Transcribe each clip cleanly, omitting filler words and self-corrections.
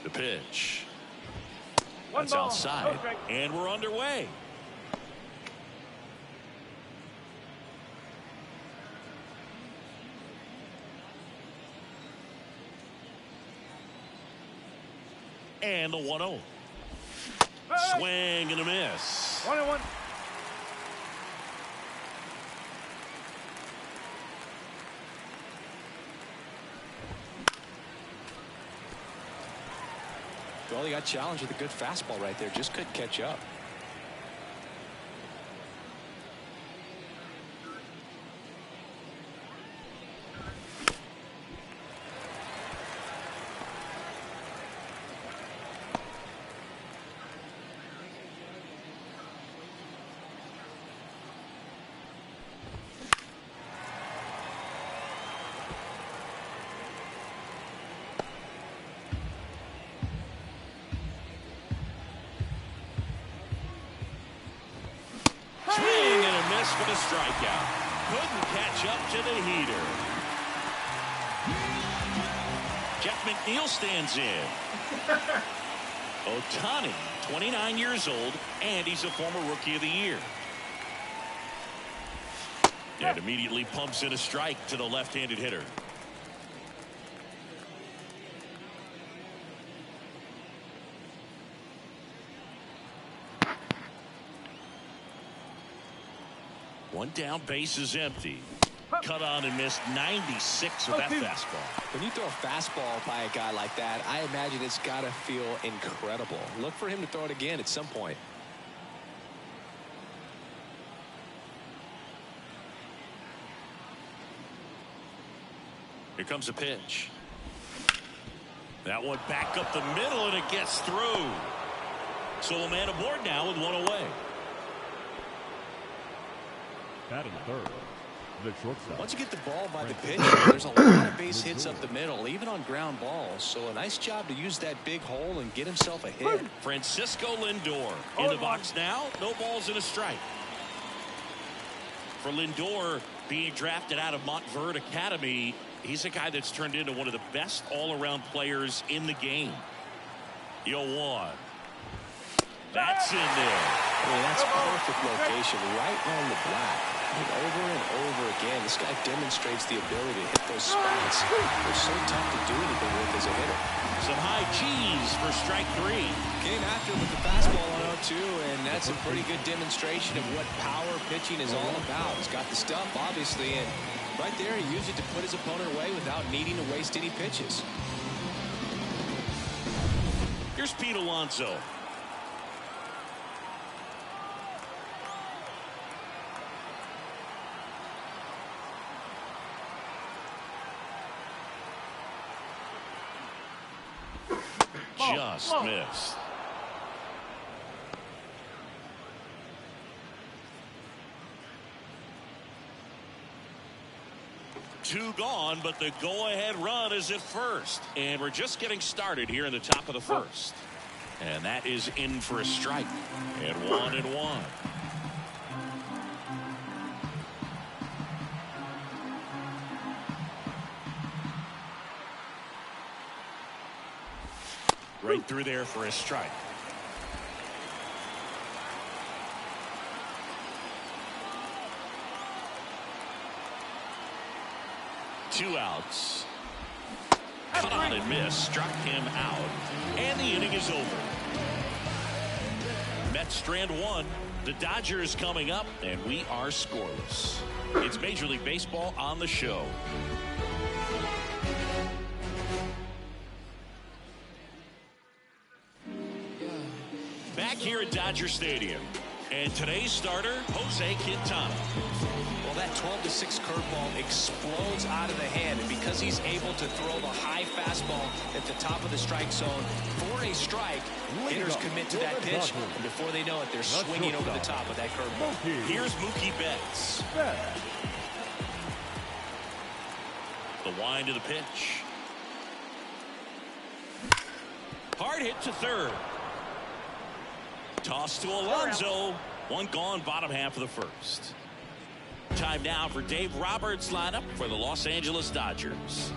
The pitch. That's outside, and we're underway. And the 1-0. Swing and a miss. 1-1. Well, he got challenged with a good fastball right there. Just couldn't catch up. For the strikeout. Couldn't catch up to the heater. Jeff McNeil stands in. Ohtani, 29 years old, and he's a former Rookie of the Year. And immediately pumps in a strike to the left-handed hitter. One down, base is empty. Cut on and missed 96 with that fastball. When you throw a fastball by a guy like that, I imagine it's got to feel incredible. Look for him to throw it again at some point. Here comes a pitch. That one back up the middle, and it gets through. So a man aboard now with one away. Batting third, the shortstop. Once you get the ball by the pitcher, there's a lot of base hits up the middle, even on ground balls. So a nice job to use that big hole and get himself a hit. Francisco Lindor in the box now. No balls and a strike. For Lindor, being drafted out of Montverde Academy, he's a guy that's turned into one of the best all-around players in the game. 0-1. That's in there. I mean, that's perfect location, right on the black. And over and over again, this guy demonstrates the ability to hit those spots. They're so tough to do anything with as a hitter. Some high cheese for strike three. Came after with the fastball on 0-2, and that's a pretty good demonstration of what power pitching is all about. He's got the stuff, obviously, and right there he used it to put his opponent away without needing to waste any pitches. Here's Pete Alonso. Just missed. Two gone, but the go-ahead run is at first. And we're just getting started here in the top of the first. And that is in for a strike. And 1-1. Right through there for a strike. Two outs. Cut on and miss. Struck him out. And the inning is over. Mets strand one. The Dodgers coming up, and we are scoreless. It's Major League Baseball on the show. Back here at Dodger Stadium. And today's starter, Jose Quintana. Well, that 12-6 curveball explodes out of the hand, and because he's able to throw the high fastball at the top of the strike zone for a strike, hitters commit to that pitch, and before they know it, they're swinging over the top of that curveball. Here's Mookie Betts. The wind to the pitch. Hard hit to third. Toss to Alonso. One gone, bottom half of the first. Time now for Dave Roberts' lineup for the Los Angeles Dodgers.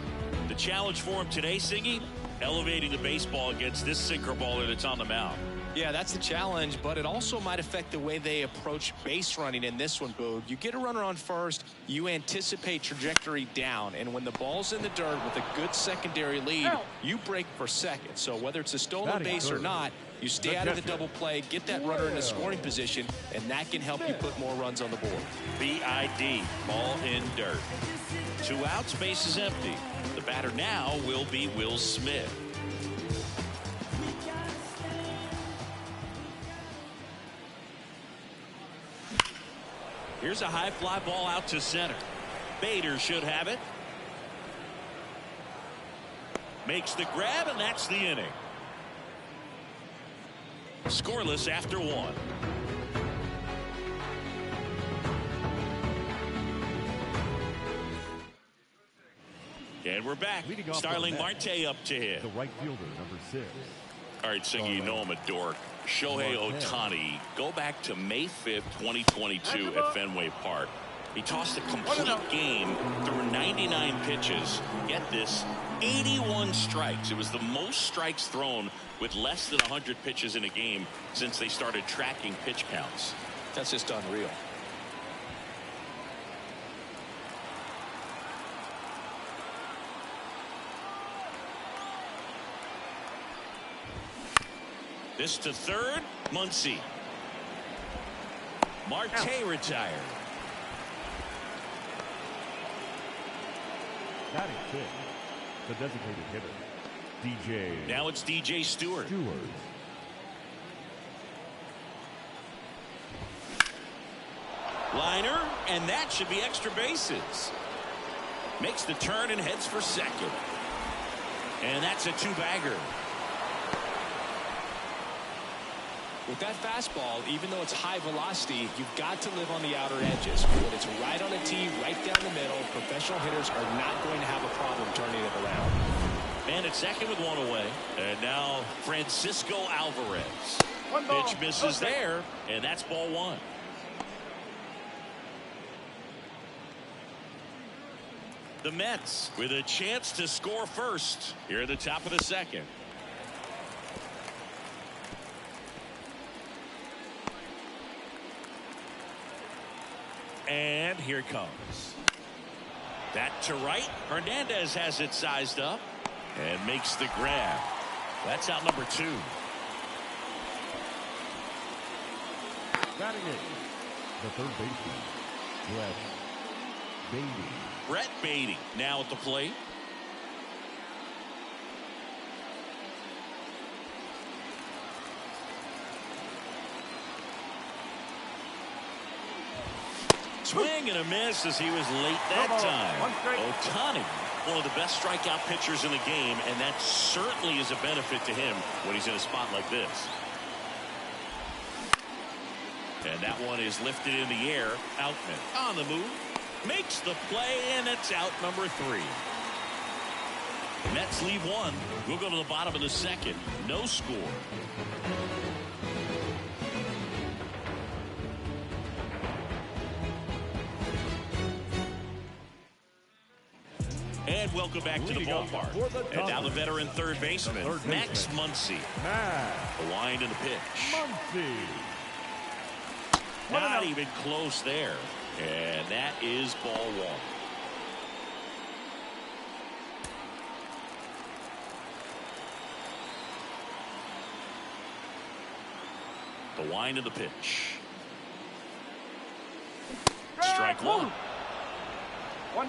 The challenge for him today, Singy, Elevating the baseball against this sinker baller that's on the mound. Yeah, that's the challenge, but it also might affect the way they approach base running in this one, Boog. You get a runner on first, you anticipate trajectory down, and when the ball's in the dirt with a good secondary lead, you break for second. So whether it's a stolen base or not, you stay out of the double play, get that runner in a scoring position, and that can help you put more runs on the board. BID, ball in dirt. 2 outs, base is empty. The batter now will be Will Smith. Here's a high fly ball out to center. Bader should have it. Makes the grab, and that's the inning. Scoreless after 1. And we're back. Starling Marte up to hit. The right fielder, number 6. All right, Singy, you know I'm a dork. Shohei Ohtani, go back to May 5th, 2022 at Fenway Park. He tossed a complete game through 99 pitches. Get this, 81 strikes. It was the most strikes thrown with less than 100 pitches in a game since they started tracking pitch counts. That's just unreal. This to third, Muncy. Marte retired. Batting 5th, the designated hitter, DJ. Now it's DJ Stewart. Liner, and that should be extra bases. Makes the turn and heads for second. And that's a 2-bagger. With that fastball, even though it's high velocity, you've got to live on the outer edges. When it's right on a tee, right down the middle, professional hitters are not going to have a problem turning it around. And it's second with 1 away. And now Francisco Alvarez. Pitch misses there, and that's ball 1. The Mets with a chance to score first here at the top of the second. And here it comes. That to right. Hernandez has it sized up and makes the grab. That's out number 2. Batting 8th, the third baseman, Brett Beatty. Brett Beatty now at the plate. Swing and a miss as he was late that time. Ohtani, one of the best strikeout pitchers in the game, and that certainly is a benefit to him when he's in a spot like this. And that one is lifted in the air. Outman on the move. Makes the play, and it's out number 3. Mets leave 1. We'll go to the bottom of the second. No score. And welcome back to the ballpark. And now the veteran third baseman, Max Muncy. The wind and the pitch. Not even close there. And that is ball 1. The wind of the pitch. Strike 1.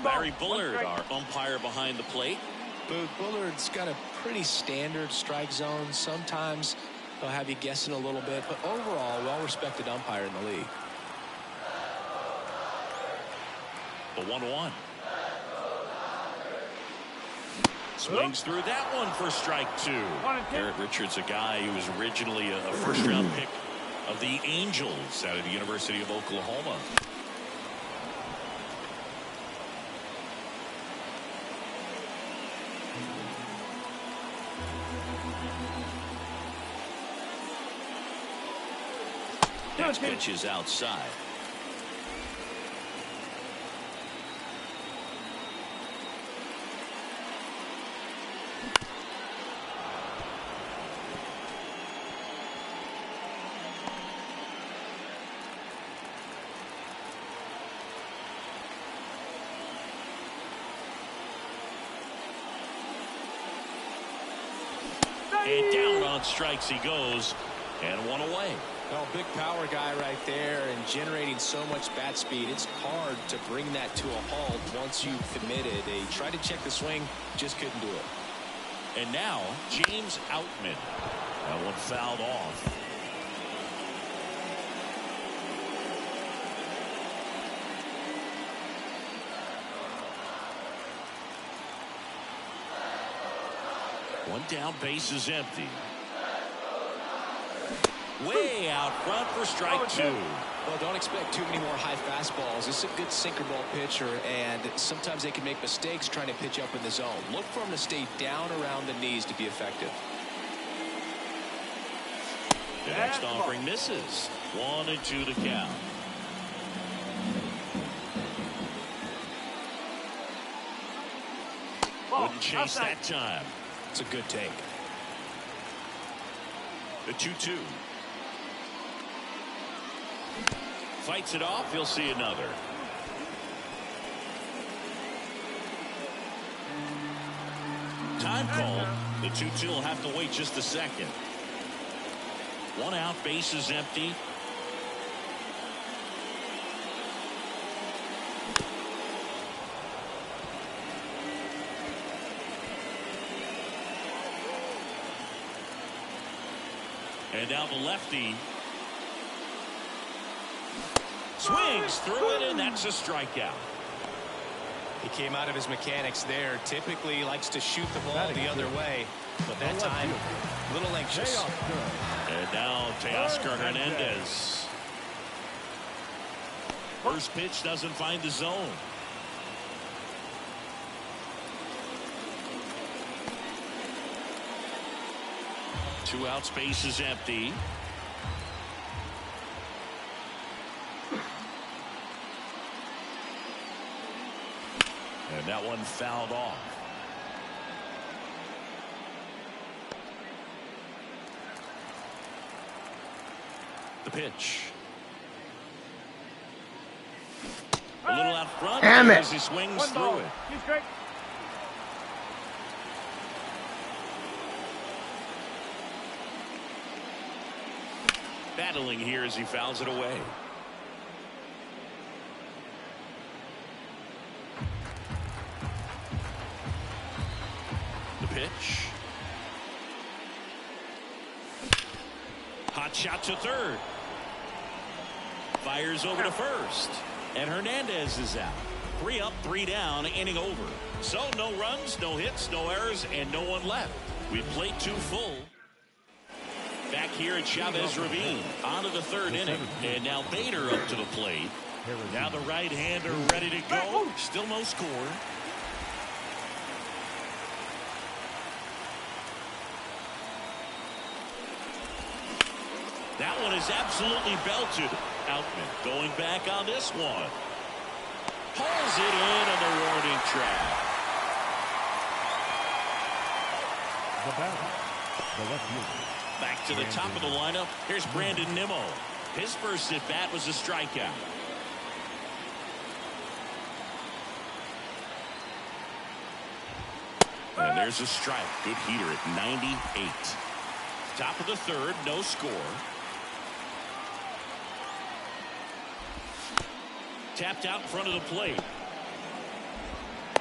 Larry Bullard, our umpire behind the plate. Bullard's got a pretty standard strike zone. Sometimes they'll have you guessing a little bit, but overall, well-respected umpire in the league. The 1-1. Swings through that one for strike 2. Garrett Richards, a guy who was originally a first-round pick of the Angels out of the University of Oklahoma. Next pitch is outside. And down on strikes he goes, and one away. Well, big power guy right there and generating so much bat speed. It's hard to bring that to a halt once you've committed. He tried to check the swing, just couldn't do it. And now James Outman. That one fouled off. One down, base is empty. Way out front for strike two. Well, don't expect too many more high fastballs. This is a good sinker ball pitcher, and sometimes they can make mistakes trying to pitch up in the zone. Look for him to stay down around the knees to be effective. The next offering misses. 1-2 to count. Wouldn't chase that time. It's a good take. The 2-2. Fights it off. He'll see another. Time called. The 2-2 will have to wait just a second. One out, base is empty. And now the lefty swings through it, and that's a strikeout. He came out of his mechanics there. Typically he likes to shoot the ball the other way, but that time a little anxious. And now Teoscar Hernandez. First pitch doesn't find the zone. Two outs, base is empty. And that one fouled off. The pitch. A little out front as he swings through it. He's great. Battling here as he fouls it away. The pitch. Hot shot to third. Fires over to first. And Hernandez is out. 3 up, 3 down, inning over. So no runs, no hits, no errors, and no one left. We've played 2 full. Back here at Chavez Ravine. On to the 3rd inning. And now Bader up to the plate. Now the right-hander ready to go. Still no score. That one is absolutely belted. Outman going back on this one. Pulls it in on the warning track. The batter, the left fielder. Back to the top of the lineup. Here's Brandon Nimmo. His first at bat was a strikeout. And there's a strike. Good heater at 98. Top of the 3rd, no score. Tapped out in front of the plate.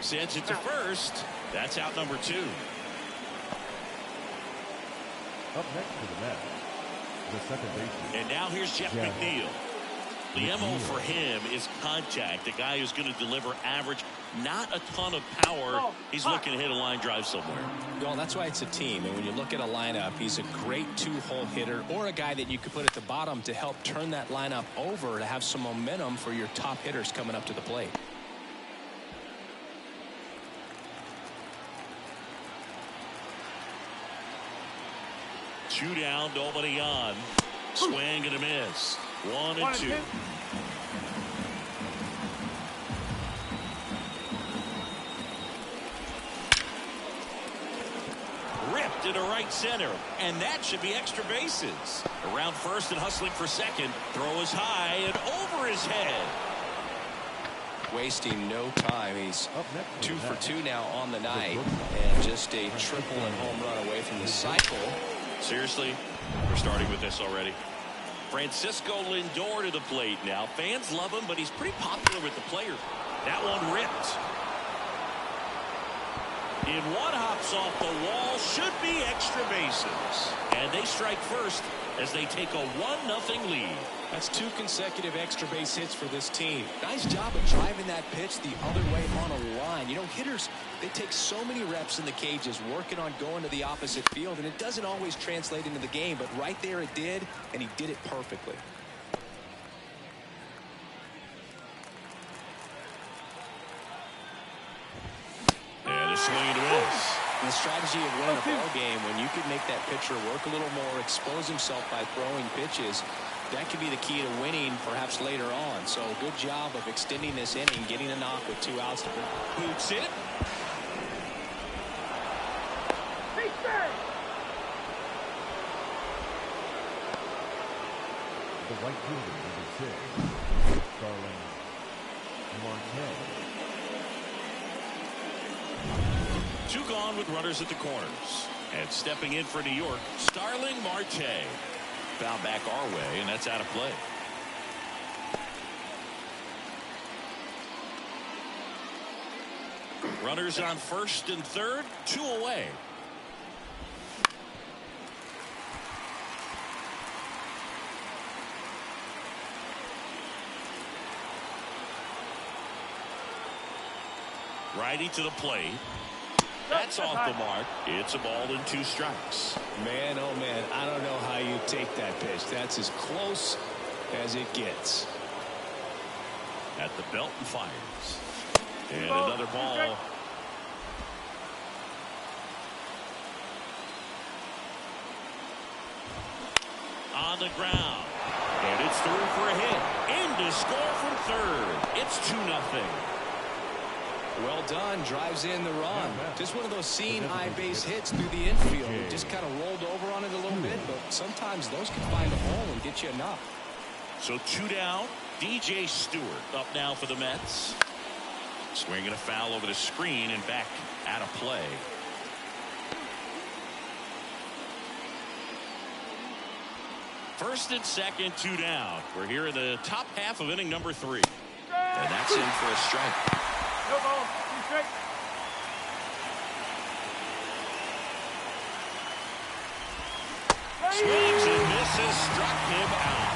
Sends it to first. That's out number 2. Up next to the net, the second baseman. And now here's Jeff McNeil. The MO for him is contact. The guy who's going to deliver average, not a ton of power. He's looking to hit a line drive somewhere. Well, that's why it's a team. And when you look at a lineup, he's a great 2-hole hitter or a guy that you could put at the bottom to help turn that lineup over to have some momentum for your top hitters coming up to the plate. Two down, nobody on. Swing and a miss. 1-2. Ripped into right center, and that should be extra bases. Around first and hustling for second. Throw is high and over his head. wasting no time. He's Up next, 2 for 2 now on the night, and just a triple and home run away from the cycle. Seriously, we're starting with this already. Francisco Lindor to the plate now. Fans love him, but he's pretty popular with the players. That one ripped. In one hops off the wall, should be extra bases. And they strike first as they take a 1-0 lead. That's 2 consecutive extra base hits for this team. Nice job of driving that pitch the other way on a line. You know, hitters, they take so many reps in the cages working on going to the opposite field, and it doesn't always translate into the game, but right there it did, and he did it perfectly. And a swing and a miss. The strategy of winning a ball game, when you can make that pitcher work a little more, expose himself by throwing pitches, that could be the key to winning perhaps later on. So good job of extending this inning, getting a knock with 2 outs. Boots it. The right fielder, number 6, Starling Marte. 2 gone with runners at the corners. And stepping in for New York, Starling Marte. Found back our way, and that's out of play. Runners on first and third, 2 away. Righty to the plate. That's off the mark. It's a ball and 2 strikes. Man, oh man, I don't know how you take that pitch. That's as close as it gets. At the belt and fires. And another ball. On the ground. And it's through for a hit. In to score from third. It's 2-0. Well done, drives in the run. Just one of those seeing high base hits through the infield. It just kind of rolled over on it a little bit, but sometimes those can find a hole and get you enough. So 2 down. DJ Stewart up now for the Mets. Swinging a foul over the screen and back out of play. First and second, 2 down. We're here in the top half of inning number 3. And that's in for a strike. Swings and misses, struck him out.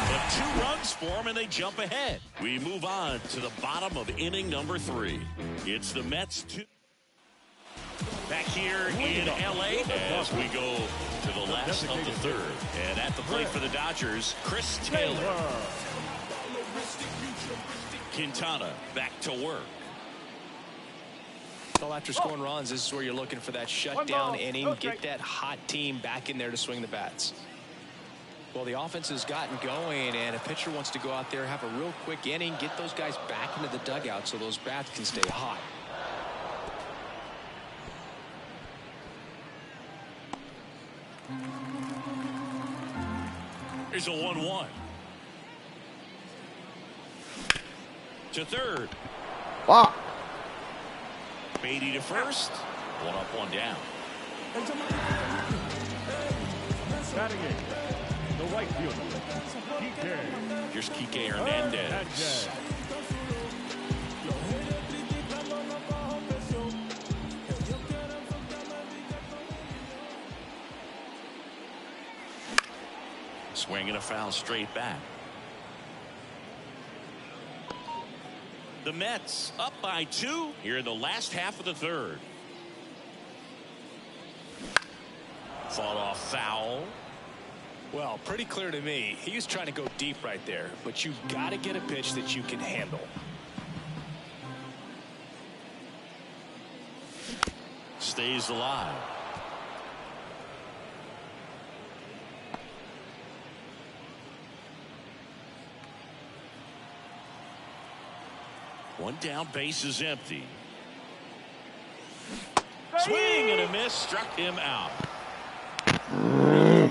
But 2 runs for him, and they jump ahead. We move on to the bottom of inning number 3. It's the Mets 2. Back here in L.A. as we go to the last of the third. And at the plate for the Dodgers, Chris Taylor. Quintana back to work. Well, after scoring runs, this is where you're looking for that shutdown inning. Get that hot team back in there to swing the bats. Well, the offense has gotten going, and a pitcher wants to go out there, have a real quick inning, get those guys back into the dugout so those bats can stay hot. Here's a 1-1. To third. Wow. Beatty to first. 1 up, 1 down. Batting in, the right fielder, Kike. Here's Kike Hernandez. Swinging a foul straight back. The Mets up by 2 here in the last half of the third. Fought off foul. Well, pretty clear to me. He was trying to go deep right there, but you've got to get a pitch that you can handle. Stays alive. One down, base is empty. Swing and a miss, struck him out.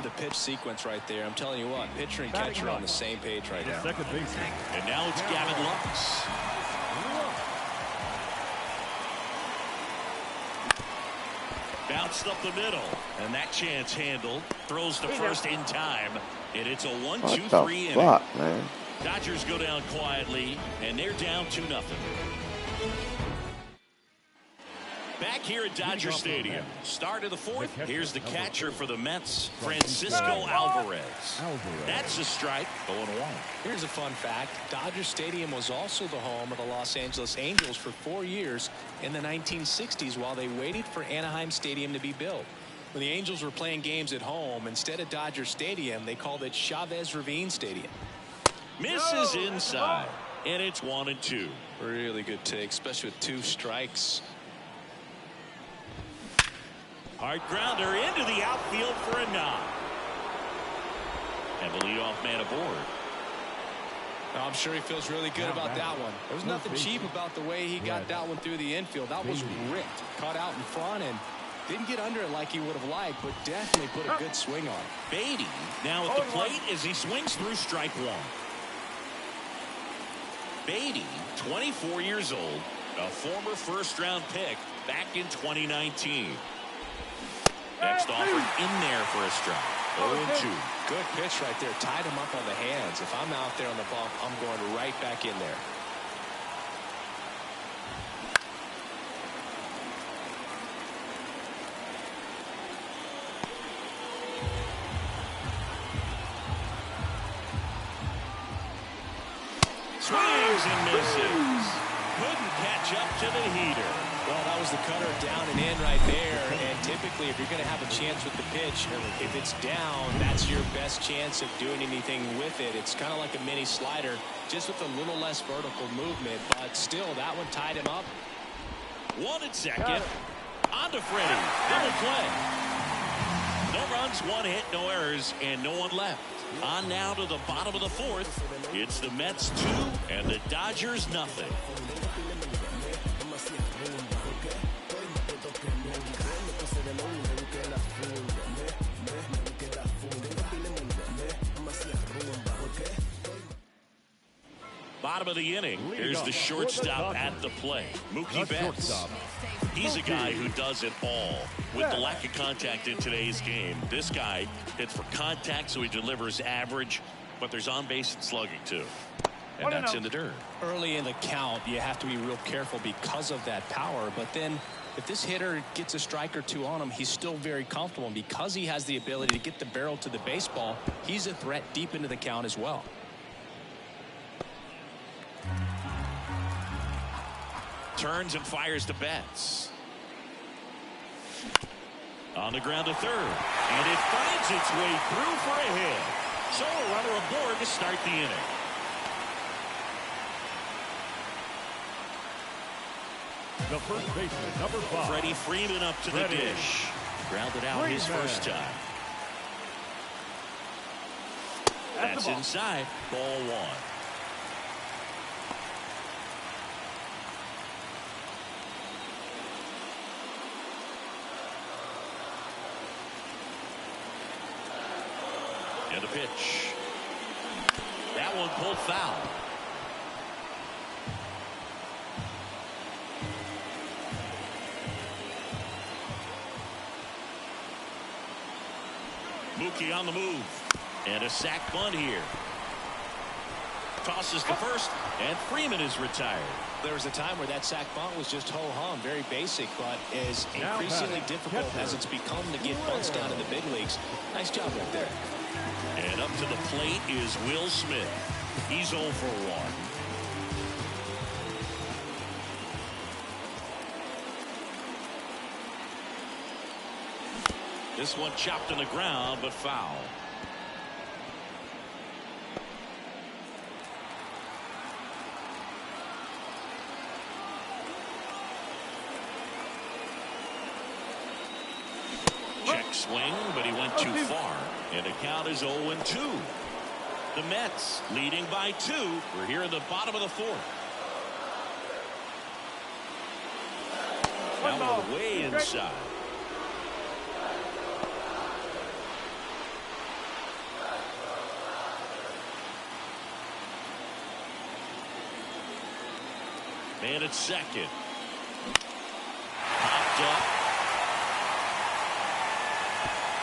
The pitch sequence right there. I'm telling you what, pitcher and catcher are on the same page right now. Second baseman. And now it's Gavin Lux. bounced up the middle. And that chance handled. Throws to first in time. And it's a 1-2-3 inning. Fuck, man. Dodgers go down quietly, and they're down 2-0. Back here at Dodger Stadium. Start of the fourth. Here's the catcher for the Mets, Francisco Alvarez. That's a strike. 0-1. Here's a fun fact. Dodger Stadium was also the home of the Los Angeles Angels for 4 years in the 1960s while they waited for Anaheim Stadium to be built. When the Angels were playing games at home, instead of Dodger Stadium, they called it Chavez Ravine Stadium. Misses inside, and it's 1-2. Really good take, especially with 2 strikes. Hard grounder into the outfield for a knock. And the leadoff man aboard. I'm sure he feels really good about that one. There was nothing cheap about the way he got that one through the infield. That was ripped, caught out in front, and didn't get under it like he would have liked, but definitely put a good swing on it. Beatty now at the plate as he swings through strike one. Beatty, 24 years old, a former first-round pick back in 2019. Next offer in there for a strike. 0-2. Good pitch right there. Tied him up on the hands. If I'm out there on the bump, I'm going right back in there. Swings and misses. Couldn't catch up to the heater. Well, that was the cutter down and in right there. And typically, if you're going to have a chance with the pitch, if it's down, that's your best chance of doing anything with it. It's kind of like a mini slider, just with a little less vertical movement. But still, that one tied him up. 1 at second. On to Freddie. Double play. No runs, 1 hit, no errors, and no one left. On now to the bottom of the fourth. It's the Mets 2 and the Dodgers nothing. Bottom of the inning. Here's the shortstop at the plate, Mookie Betts. He's a guy who does it all. With the lack of contact in today's game, this guy hits for contact, so he delivers average, but there's on-base and slugging too. And that's in the dirt. Early in the count, you have to be real careful because of that power. But then if this hitter gets a strike or 2 on him, he's still very comfortable. And because he has the ability to get the barrel to the baseball, he's a threat deep into the count as well. Turns and fires to Betts. On the ground to third. And it finds its way through for a hit. So a runner aboard to start the inning. The first baseman, number 5. Freddie Freeman up to the dish. Grounded out his first time. That's inside. Ball 1. And the pitch. That one pulled foul. Mookie on the move. And a sac bunt here. Tosses to first, and Freeman is retired. There was a time where that sac bunt was just ho-hum, very basic, but is increasingly difficult as it's become to get bunts down in the big leagues. Nice job right there. And up to the plate is Will Smith. He's 0 for 1. This one chopped on the ground, but foul. Check swing, but he went too far. And the count is 0-2. The Mets leading by 2. We're here in the bottom of the fourth. Now we're way inside. Man at second. Popped up.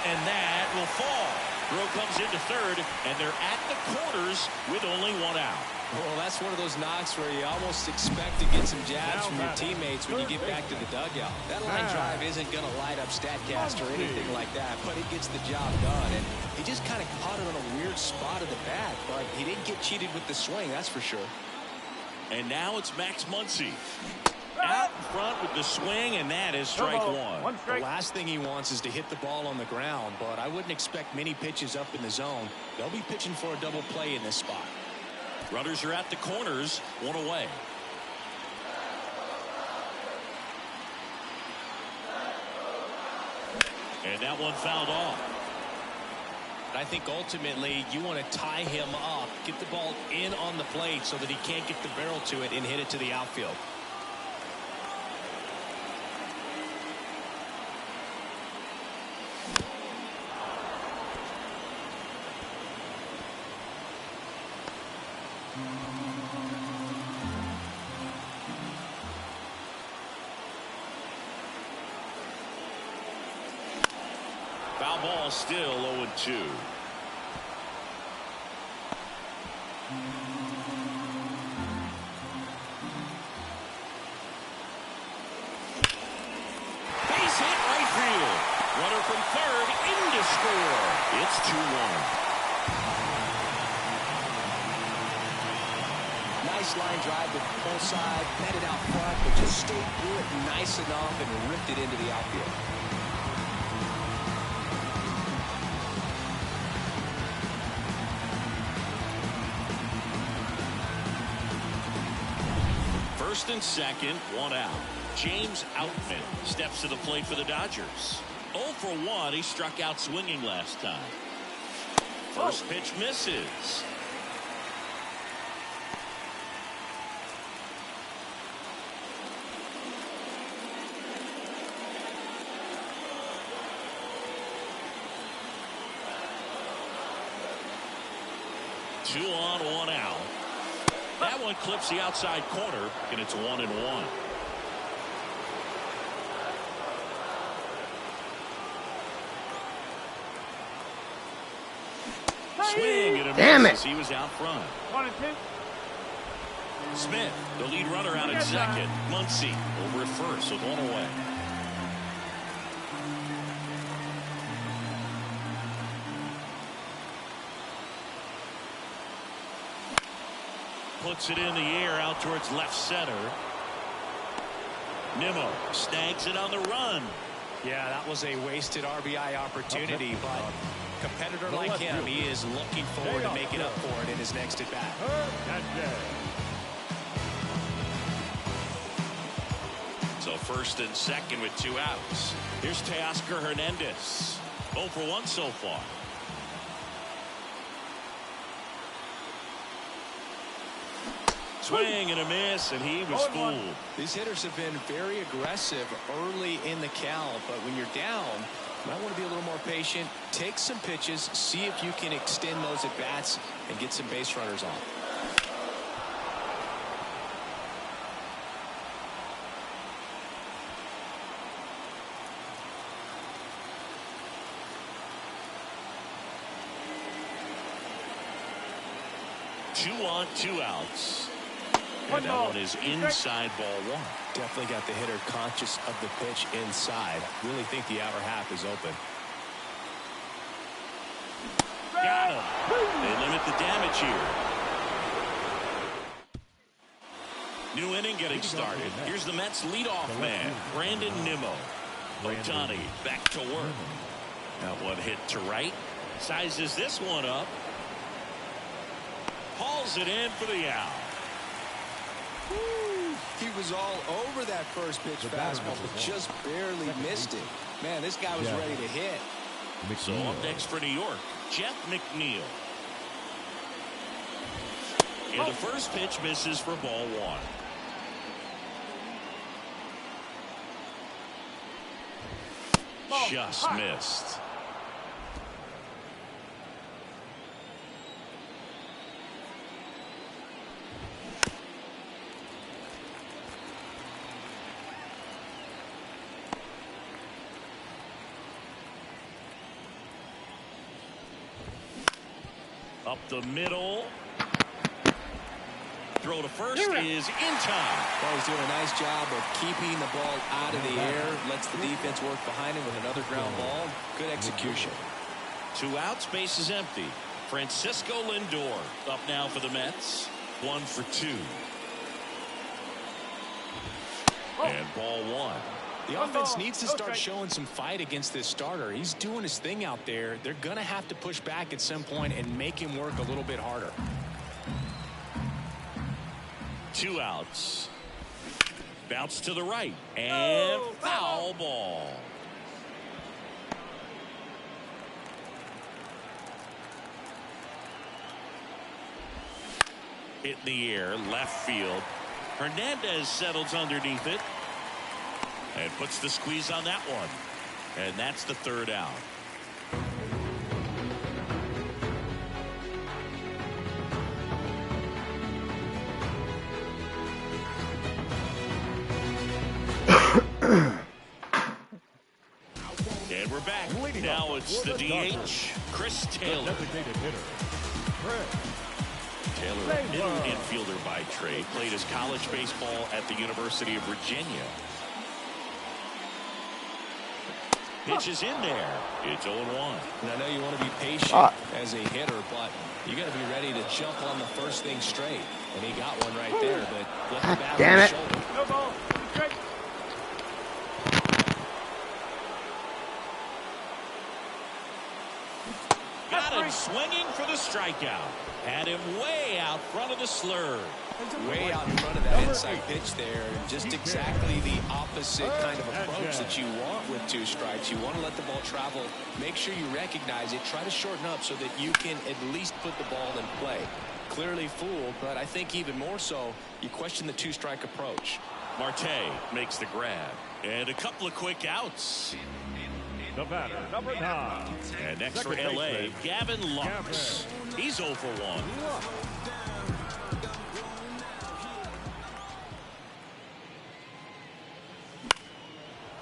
And that will fall. Throw comes into third, and they're at the corners with only one out. Well, that's one of those knocks where you almost expect to get some jabs from your teammates when you get back to the dugout. That line drive isn't going to light up StatCast or anything like that, but it gets the job done. And he just kind of caught it on a weird spot of the bat, but he didn't get cheated with the swing, that's for sure. And now it's Max Muncy. Out in front with the swing, and that is strike one. The last thing he wants is to hit the ball on the ground, but I wouldn't expect many pitches up in the zone. They'll be pitching for a double play in this spot. Runners are at the corners, one away. And that one fouled off. I think ultimately you want to tie him up, get the ball in on the plate so that he can't get the barrel to it and hit it to the outfield. Foul ball, still 0-2. Base hit right field. Runner from third in to score. It's 2-1. Nice line drive to the pull side, met it out front, but just stayed through it nice enough and ripped it into the outfield. First and second, one out. James Outman steps to the plate for the Dodgers. 0 for 1. He struck out swinging last time. First pitch misses. Two on, one out. That one clips the outside corner, and it's 1-1. Swing and a Damn miss. it. He was out front. 1-2. Smith, the lead runner, out at second. Muncy over at first with one away. Puts it in the air out towards left center. Nimmo snags it on the run. Yeah, that was a wasted RBI opportunity, but a competitor like him, he is looking forward to making up for it in his next at bat. So first and second with two outs. Here's Teoscar Hernandez. 0 for 1 so far. Swing and a miss, and he was fooled. These hitters have been very aggressive early in the count, but when you're down, you might want to be a little more patient, take some pitches, see if you can extend those at bats and get some base runners on. Two on, two outs. And that one is inside ball one. Definitely got the hitter conscious of the pitch inside. Really think the outer half is open. Got him. They limit the damage here. New inning getting started. Here's the Mets leadoff man, Brandon Nimmo. Otani back to work. That one hit to right. Sizes this one up. Hauls it in for the out. He was all over that first pitch fastball, but just barely missed it. Man, this guy was ready to hit. So up next for New York, Jeff McNeil. And the first pitch misses for ball one. Just missed. Up the middle. Throw to first is in time. Well, he's doing a nice job of keeping the ball out of the air. Lets the defense work behind him with another ground ball. Good execution. 2 outs, base is empty. Francisco Lindor up now for the Mets. 1 for 2. And ball 1. The offense needs to start showing some fight against this starter. He's doing his thing out there. They're going to have to push back at some point and make him work a little bit harder. 2 outs. Bounce to the right. And foul ball. Hit in the air, left field. Hernandez settles underneath it. And puts the squeeze on that one. And that's the 3rd out. And we're back. Now it's the DH, Chris Taylor. Designated hitter, Taylor, a middle infielder by trade, played his college baseball at the University of Virginia. Pitch is in there. It's 0-1. And I know you want to be patient as a hitter, but you got to be ready to jump on the first thing straight. And he got one right there, but left the bat on his shoulder. No ball. Straight. Got him swinging for the strikeout. Had him way out front of the slur. Way out in front of that inside pitch there. Just exactly the opposite kind of approach that you want with 2 strikes. You want to let the ball travel. Make sure you recognize it. Try to shorten up so that you can at least put the ball in play. Clearly fooled, but I think even more so, you question the 2-strike approach. Marte makes the grab. And a couple of quick outs. The batter, number 9. And next for LA, Gavin Lux. He's 0 for 1.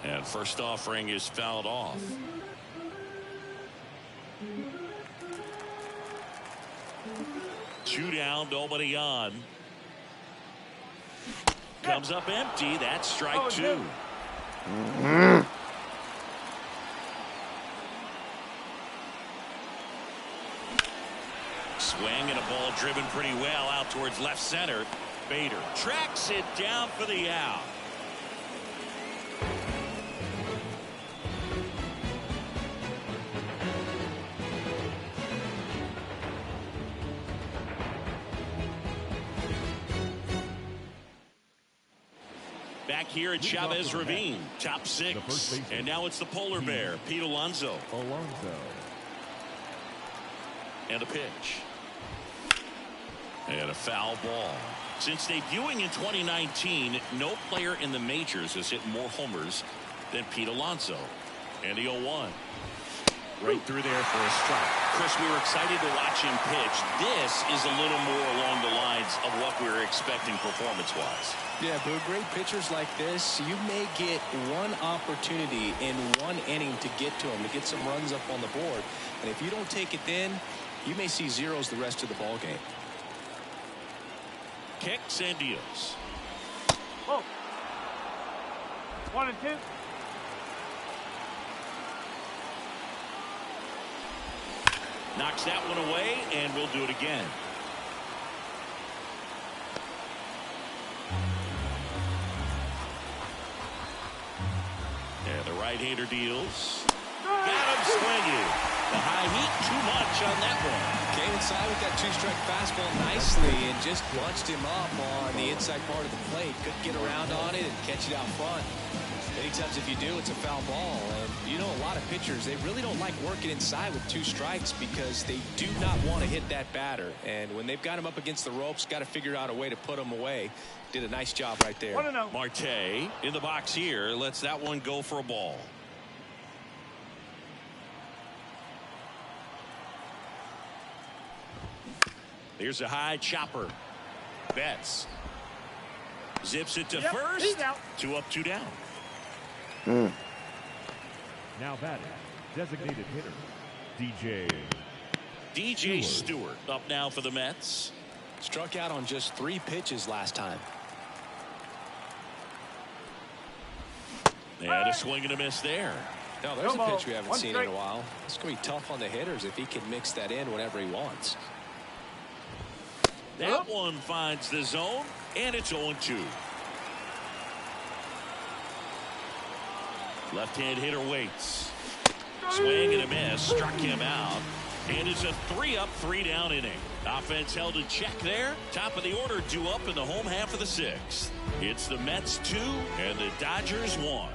And first offering is fouled off. Two down, nobody on. Comes up empty. That's strike 2. Swing and a ball driven pretty well out towards left center. Bader tracks it down for the out. Back here at Chavez Ravine, top 6. And now it's the polar bear, Pete Alonso. And a pitch. And a foul ball. Since debuting in 2019, no player in the majors has hit more homers than Pete Alonso. And the 0-1. Right through there for a strike. Chris, we were excited to watch him pitch. This is a little more along the lines of what we were expecting performance-wise. Yeah, but great pitchers like this, you may get one opportunity in one inning to get to him, to get some runs up on the board. And if you don't take it then, you may see zeros the rest of the ball game. Kicks and deals. Oh. 1 and 2. Knocks that one away, and we'll do it again. And the right-hander deals. Got him swinging. The high heat, too much on that one. Came inside with that 2-strike fastball nicely and just bunched him up on the inside part of the plate. Couldn't get around on it and catch it out front. Many times if you do, it's a foul ball. And you know, a lot of pitchers, they really don't like working inside with 2 strikes because they do not want to hit that batter. And when they've got him up against the ropes, got to figure out a way to put him away. Did a nice job right there. Marte in the box here lets that one go for a ball. Here's a high chopper. Betts zips it to first. 2 up, 2 down. Now batting, designated hitter, DJ. DJ Stewart up now for the Mets. Struck out on just 3 pitches last time. And a swing and a miss there. No, there's a pitch we haven't seen in a while. It's going to be tough on the hitters if he can mix that in whenever he wants. That one finds the zone, and it's 0-2. Left-hand hitter waits. Swing and a miss. Struck him out. And it's a 3-up, 3-down inning. Offense held in check there. Top of the order due up in the home half of the 6th. It's the Mets 2 and the Dodgers 1.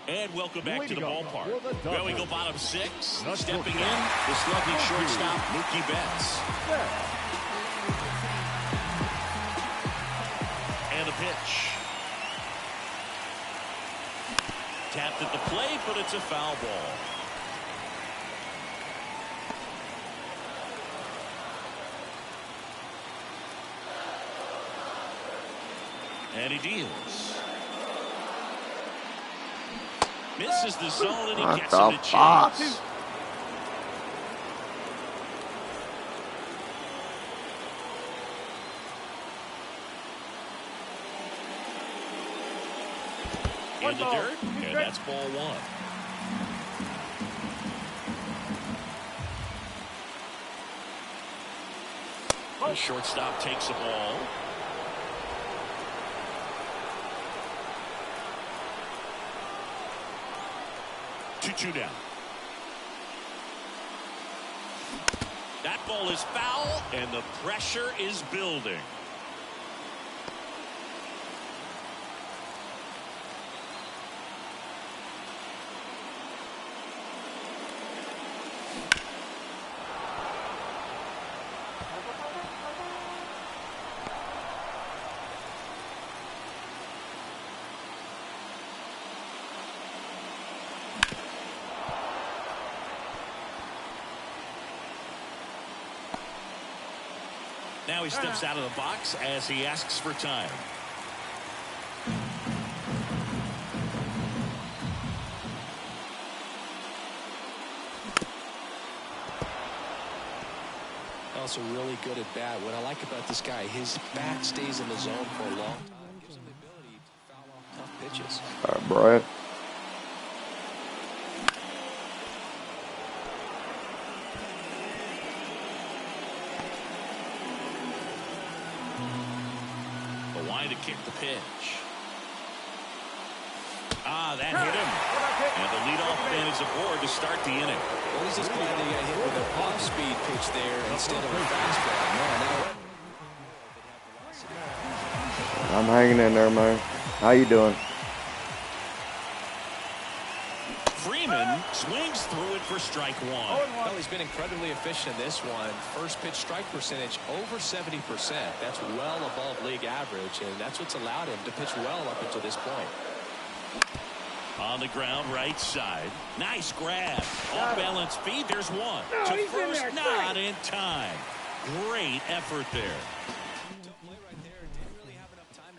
And welcome back to the ballpark. Well, we go bottom 6. Stepping in, the slugging shortstop, Mookie Betts. And a pitch. Tapped at the plate, but it's a foul ball. And he deals. Misses the zone, and he gets him to chase. In the dirt, and that's ball 1. The shortstop takes the ball. Two down. That ball is foul, and the pressure is building. Now he steps out of the box as he asks for time. Also really good at bat. What I like about this guy, his bat stays in the zone for a long time. Gives him the ability to foul off tough pitches. All right, Brian. To kick the pitch. That hit him. And the leadoff man is aboard to start the inning. Well, he's just glad they got hit with an off-speed pitch there instead of a fastball. I'm hanging in there, man. How you doing? Freeman swings through it for strike 1. Well, he's been incredibly efficient in this one. First pitch strike percentage over 70%. That's well above league average, and that's what's allowed him to pitch well up until this point. On the ground, right side. Nice grab. Off balance feed. There's one. To first, not in time. Great effort there.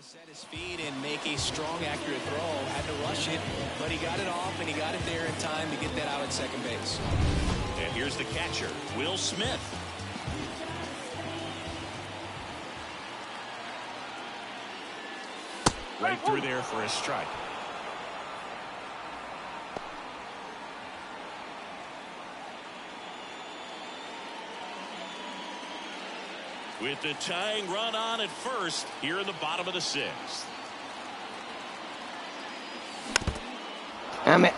Set his feet and make a strong, accurate throw. Had to rush it, but he got it off, and he got it there in time to get that out at second base. And here's the catcher, Will Smith. Right through there for a strike. With the tying run on at first here in the bottom of the 6th. Damn it.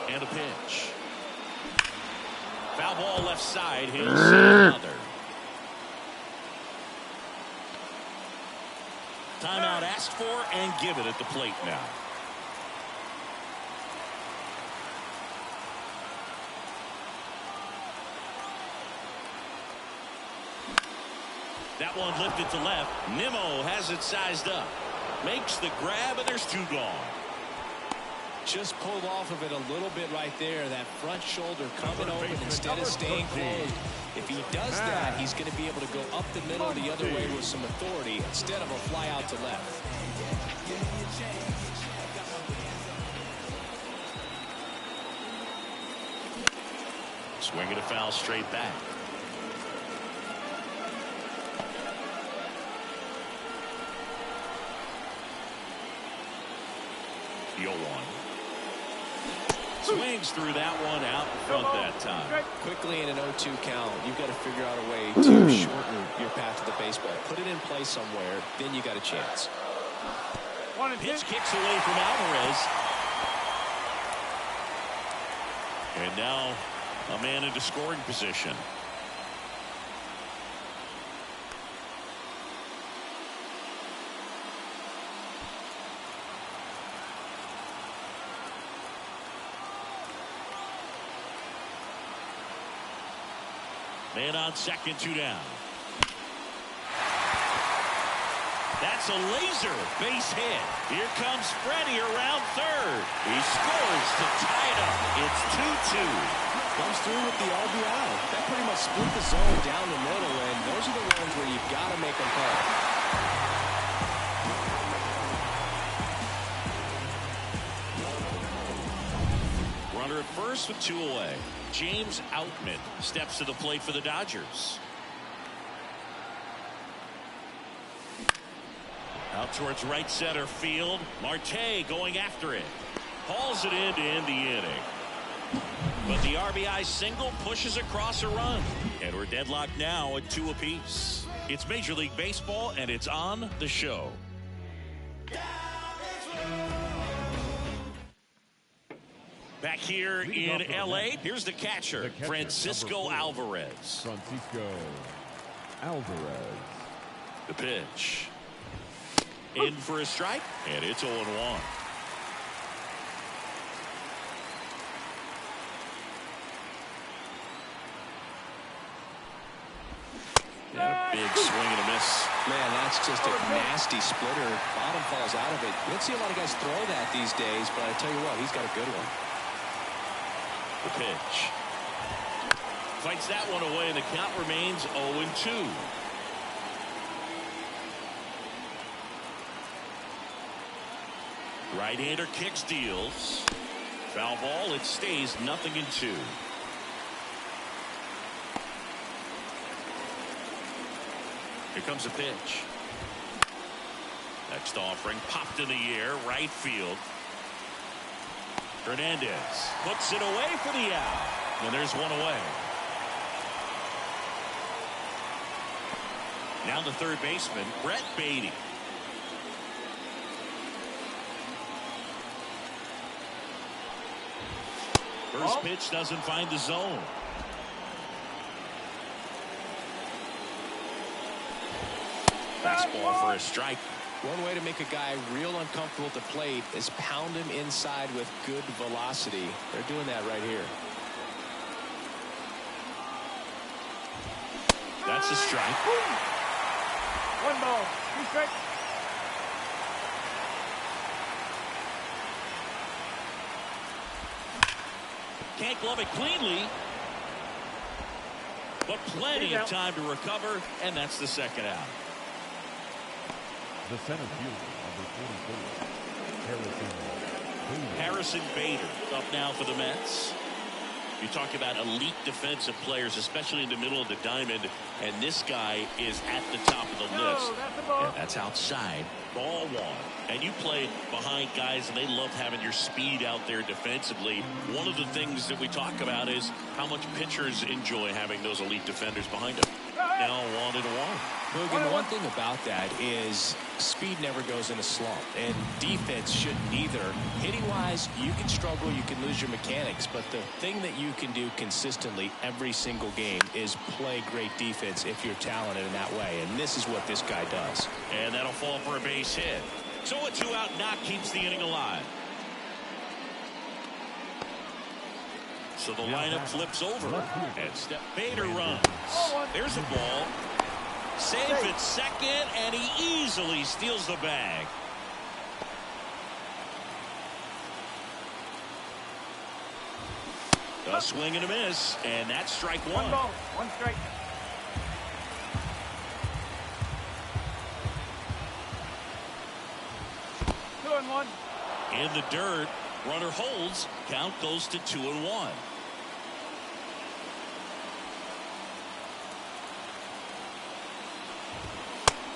And a pitch. Foul ball left side. He'll see another. Timeout asked for and given at the plate now. That one lifted to left. Nimmo has it sized up. Makes the grab, and there's 2 gone. Just pulled off of it a little bit right there. That front shoulder coming open instead of staying closed. If he does that, he's going to be able to go up the middle the other way with some authority instead of a fly out to left. Swinging a foul straight back. The 0-1. Swings through that one out in front that time. Quickly in an 0-2 count, you've got to figure out a way to shorten your path to the baseball. Put it in play somewhere, then you got a chance. Pitch kicks away from Alvarez. And now a man into scoring position. Man on second, 2 down. That's a laser base hit. Here comes Freddie around third. He scores to tie it up. It's 2-2. Comes through with the RBI. That pretty much split the zone down the middle, and those are the ones where you've got to make them pay. Runner at first with 2 away. James Outman steps to the plate for the Dodgers. Out towards right center field. Marte going after it. Hauls it in to end the inning. But the RBI single pushes across a run. And we're deadlocked now at 2 apiece. It's Major League Baseball, and it's on the show. Back here in L.A., here's the catcher, Francisco Alvarez. Francisco Alvarez. The pitch. In for a strike, and it's 0-1. And a big swing and a miss. Man, that's just a nasty splitter. Bottom falls out of it. You don't see a lot of guys throw that these days, but I tell you what, he's got a good one. The pitch. Fights that one away, and the count remains 0-2. Right-hander kick steals. Foul ball. It stays 0-2. Here comes a pitch. Next offering popped in the air, right field. Hernandez puts it away for the out. And there's one away. Now the third baseman, Brett Beatty. First pitch doesn't find the zone. Fastball for a strike. One way to make a guy real uncomfortable at the plate is pound him inside with good velocity. They're doing that right here. That's a strike. 1 ball, 2 strikes. Can't glove it cleanly. But plenty of time to recover, and that's the second out. The center fielder, number 44, Harrison Bader up now for the Mets. You talk about elite defensive players, especially in the middle of the diamond, and this guy is at the top of the list. And that's outside. Ball 1. And you play behind guys, and they love having your speed out there defensively. One of the things that we talk about is how much pitchers enjoy having those elite defenders behind them. Now 1-1. Boogan, one thing about that is speed never goes in a slump, and defense shouldn't either. Hitting-wise, you can struggle, you can lose your mechanics, but the thing that you can do consistently every single game is play great defense if you're talented in that way, and this is what this guy does. And that'll fall for a base hit. So a 2-out knock keeps the inning alive. So the lineup flips over, and Bader runs. There's a ball. Safe at second, and he easily steals the bag. A swing and a miss, and that's strike one. One ball, one strike. Two and one. In the dirt, runner holds. Count goes to 2-1.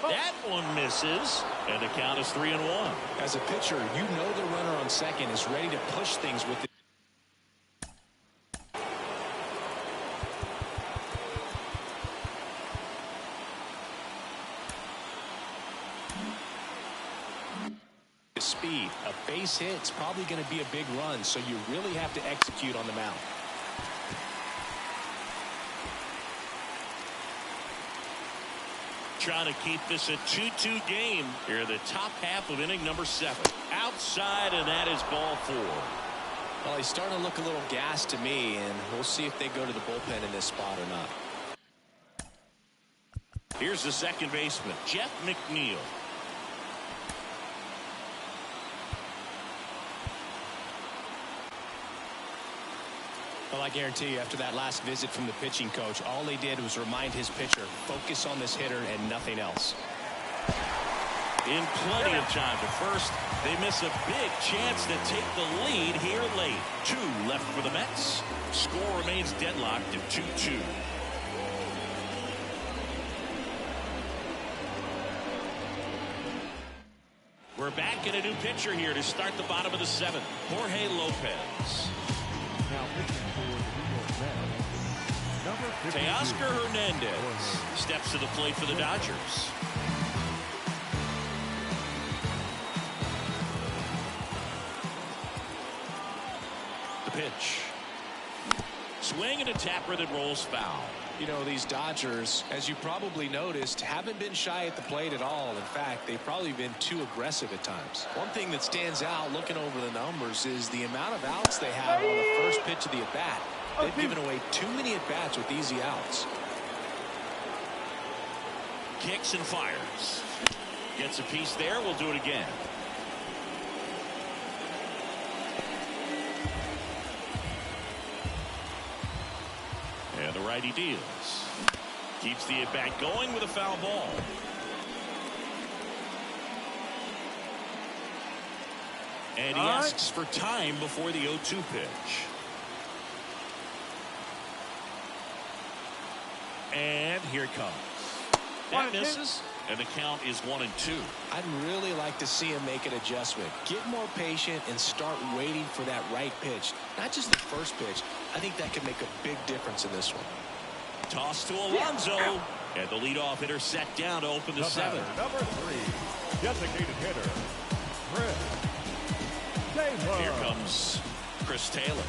That one misses, and the count is 3-1. As a pitcher, you know the runner on second is ready to push things with the speed. A base hit's probably going to be a big run, so you really have to execute on the mound. Trying to keep this a 2-2 game here in the top half of inning number 7. Outside, and that is ball 4. Well, he's starting to look a little gassed to me, and we'll see if they go to the bullpen in this spot or not. Here's the second baseman, Jeff McNeil. Well, I guarantee you, after that last visit from the pitching coach, all he did was remind his pitcher, focus on this hitter and nothing else. In plenty of time to first, they miss a big chance to take the lead here late. 2 left for the Mets. Score remains deadlocked at 2-2. We're back in a new pitcher here to start the bottom of the 7th. Jorge Lopez. Now pitching for the New York Mets, number 52, Teoscar Hernandez steps to the plate for the Dodgers. The pitch. Swing and a tapper that rolls foul. You know, these Dodgers, as you probably noticed, haven't been shy at the plate at all. In fact, they've probably been too aggressive at times. One thing that stands out looking over the numbers is the amount of outs they have on the first pitch of the at-bat. They've given away too many at-bats with easy outs. Kicks and fires. Gets a piece there. We'll do it again. And the righty deals. Keeps the at-bat going with a foul ball. And he asks for time before the 0-2 pitch. And here it comes. That misses, and the count is 1-2. I'd really like to see him make an adjustment. Get more patient and start waiting for that right pitch. Not just the first pitch. I think that could make a big difference in this one. Toss to Alonso. And the leadoff hitter set down to open the 7th. number 3, designated hitter, Chris Taylor. Here comes Chris Taylor.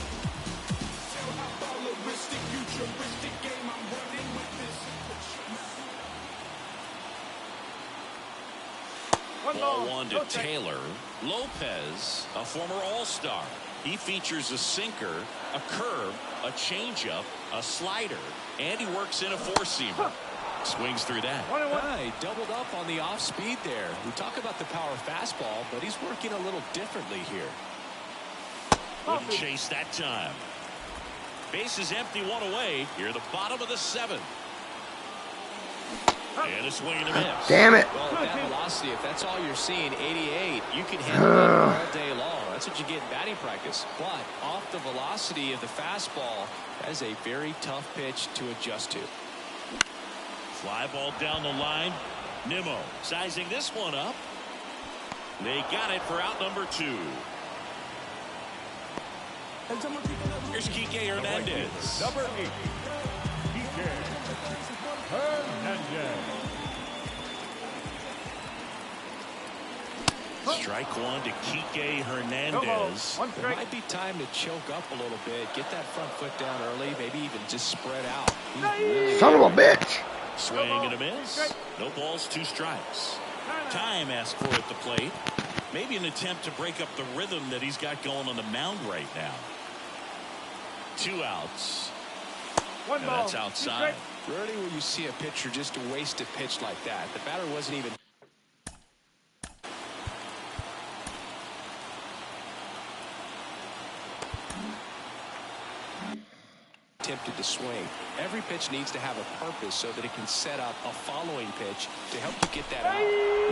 Ball 1 to Taylor. Lopez, a former All-Star. He features a sinker, a curve, a changeup, a slider, and he works in a four-seamer. Swings through that. He doubled up on the off-speed there. We talk about the power fastball, but he's working a little differently here. Wouldn't chase that time. Base is empty, 1 away. Here at the bottom of the 7th. And a swing and a miss. Damn it. Well, at that velocity, if that's all you're seeing, 88, you can handle it all day long. That's what you get in batting practice. But off the velocity of the fastball, that is a very tough pitch to adjust to. Fly ball down the line. Nimmo sizing this one up. They got it for out number 2. Here's Kike Hernandez. Number 8, Kike Hernandez. Strike 1 to Kike Hernandez. It might be time to choke up a little bit, get that front foot down early, maybe even just spread out. Really Son of a bitch. Swing and a miss. No balls, 2 strikes. Time asked for at the plate. Maybe an attempt to break up the rhythm that he's got going on the mound right now. 2 outs. And that's outside. Rarely will you see a pitcher just waste a pitch like that. The batter wasn't even. tempted to swing. Every pitch needs to have a purpose so that it can set up a following pitch to help you get that out.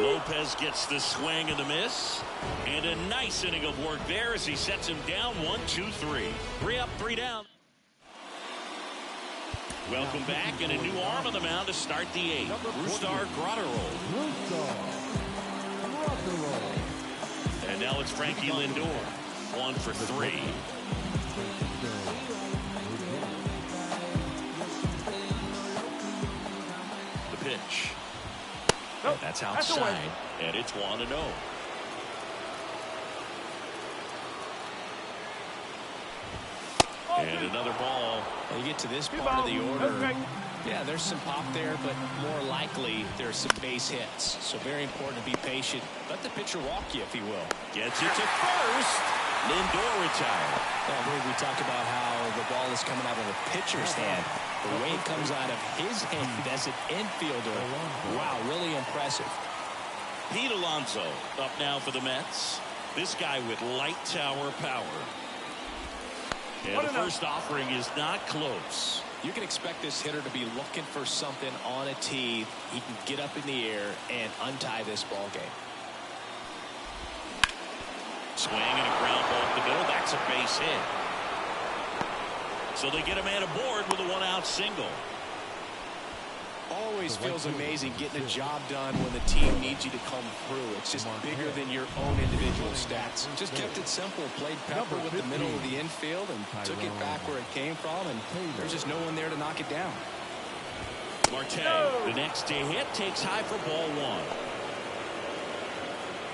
Lopez gets the swing and the miss. And a nice inning of work there as he sets him down 1-2-3. 3 up, 3 down. Welcome back, and a new arm on the mound to start the 8th. Brusdar Graterol. And now it's Frankie Lindor. 1 for 3. The pitch. And that's outside, and it's 1-0. And another ball. You get to this part of the order. Yeah, there's some pop there, but more likely there's some base hits. So very important to be patient. Let the pitcher walk you, if he will. Gets it to first. Lindor retired. Well, we talk about how the ball is coming out of the pitcher's hand. The way it comes out of his hand as an infielder. Wow, really impressive. Pete Alonso up now for the Mets. This guy with light tower power. And the first offering is not close. You can expect this hitter to be looking for something on a tee. He can get up in the air and untie this ball game. Swing and a ground ball up the middle. That's a base hit. So they get a man aboard with a 1-out single. Always feels amazing getting a job done when the team needs you to come through. It's just bigger than your own individual stats. Just kept it simple. Played pepper with the middle of the infield and took it back where it came from. And there's just no one there to knock it down. Marte, the next to hit, takes high for ball 1.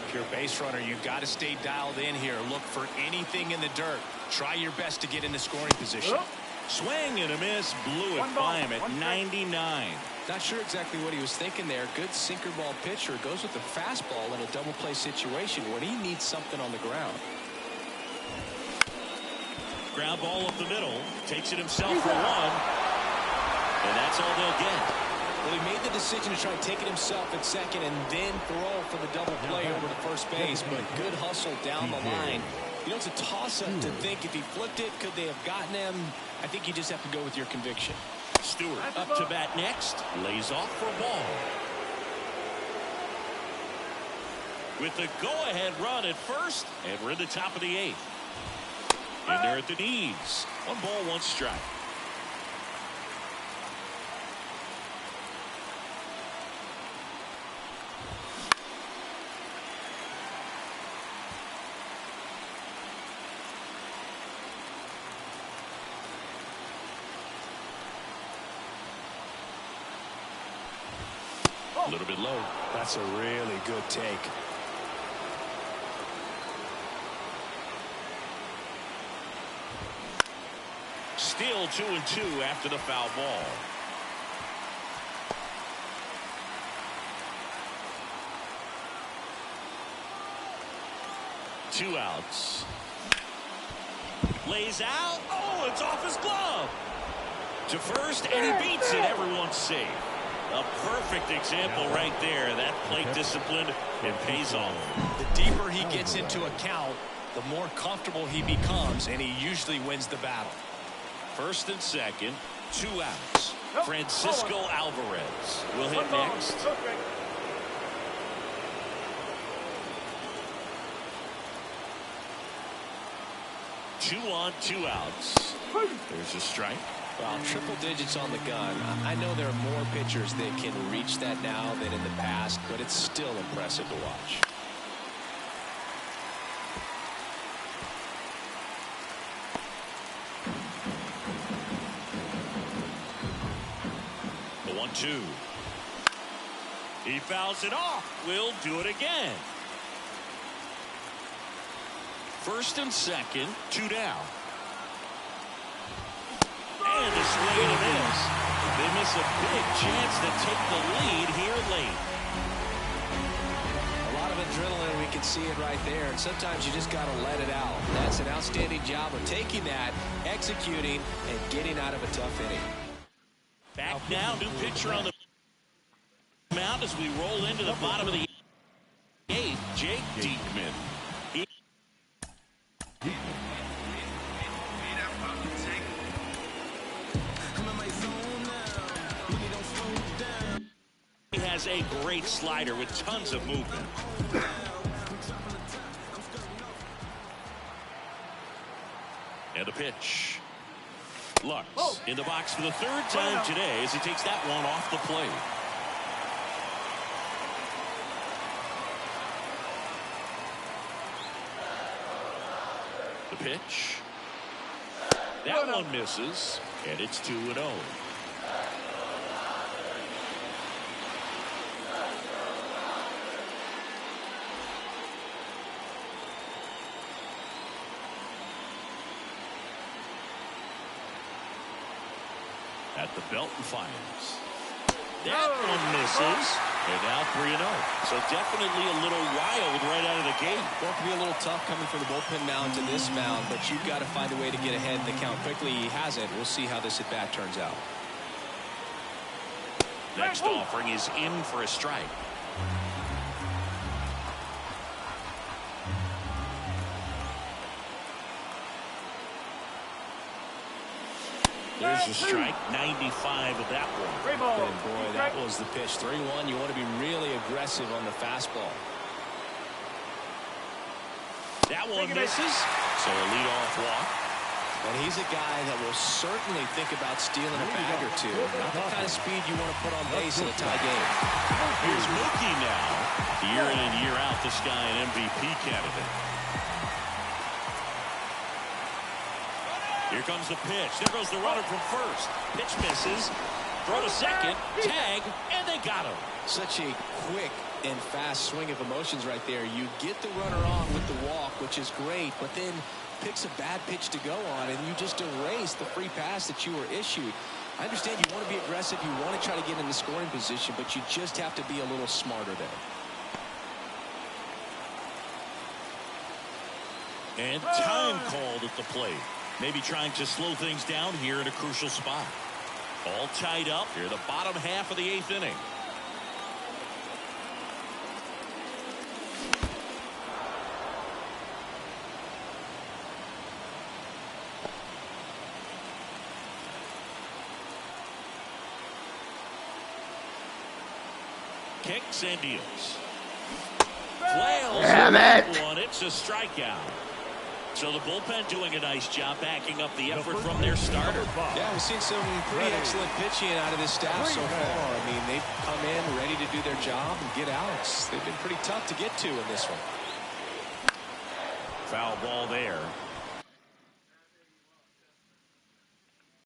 If you're a base runner, you've got to stay dialed in here. Look for anything in the dirt. Try your best to get in the scoring position. Swing and a miss. Blew it by him at 99. Not sure exactly what he was thinking there. Good sinker ball pitcher goes with the fastball in a double play situation when he needs something on the ground. Ground ball up the middle. Takes it himself for 1. And that's all they'll get. Well, he made the decision to try and take it himself at second and then throw for the double play over to first base. But good hustle down the line. You know, it's a toss-up to think if he flipped it, could they have gotten him? I think you just have to go with your conviction. Stewart up to bat next. Lays off for a ball. With the go-ahead run at first, and we're in the top of the 8th. In there at the knees. 1 ball, 1 strike. A little bit low. That's a really good take. Still 2-2 after the foul ball. Two outs. Lays out. Oh, it's off his glove. To first, and he beats it. Everyone's safe. A perfect example right there. That plate discipline, it pays off. The deeper he gets into a count, the more comfortable he becomes, and he usually wins the battle. First and second, 2 outs. Francisco Alvarez will hit next. 2 on, 2 outs. There's a strike. Well, triple digits on the gun. I know there are more pitchers that can reach that now than in the past, but it's still impressive to watch. The 1-2. He fouls it off. We'll do it again. First and second, 2 down. And a swing and a miss. They miss a big chance to take the lead here late. A lot of adrenaline, we can see it right there, and sometimes you just got to let it out. That's an outstanding job of taking that, executing, and getting out of a tough inning. Back now, new pitcher on the mound as we roll into the bottom of the 8th, Jake Diekman. has a great slider with tons of movement. And a pitch. Lux in the box for the third time today as he takes that one off the plate. The pitch. That one misses, and it's 2-0. At the belt and fires. That one misses. And now 3-0. So definitely a little wild right out of the gate. Well, it can be a little tough coming from the bullpen mound to this mound, but you've got to find a way to get ahead in the count quickly. He hasn't. We'll see how this at-bat turns out. Next offering is in for a strike. There's a strike, 95 of that one. And boy, that was the pitch. 3-1. You want to be really aggressive on the fastball. That one misses. So a leadoff walk. And he's a guy that will certainly think about stealing a bag or two. Not the kind of speed you want to put on base in a tie game. Here's Mookie now. Year in and year out, this guy an MVP candidate. Here comes the pitch. There goes the runner from first. Pitch misses. Throw to second. Tag. And they got him. Such a quick and fast swing of emotions right there. You get the runner on with the walk, which is great, but then picks a bad pitch to go on, and you just erase the free pass that you were issued. I understand you want to be aggressive. You want to try to get in the scoring position, but you just have to be a little smarter there. And time called at the plate. Maybe trying to slow things down here in a crucial spot. All tied up here, the bottom half of the 8th inning. Kicks and deals. Flails. Damn it! One. It's a strikeout. So the bullpen doing a nice job backing up the effort from their starter. Yeah, we've seen some pretty excellent pitching out of this staff so far. I mean, they've come in ready to do their job and get outs. They've been pretty tough to get to in this one. Foul ball there.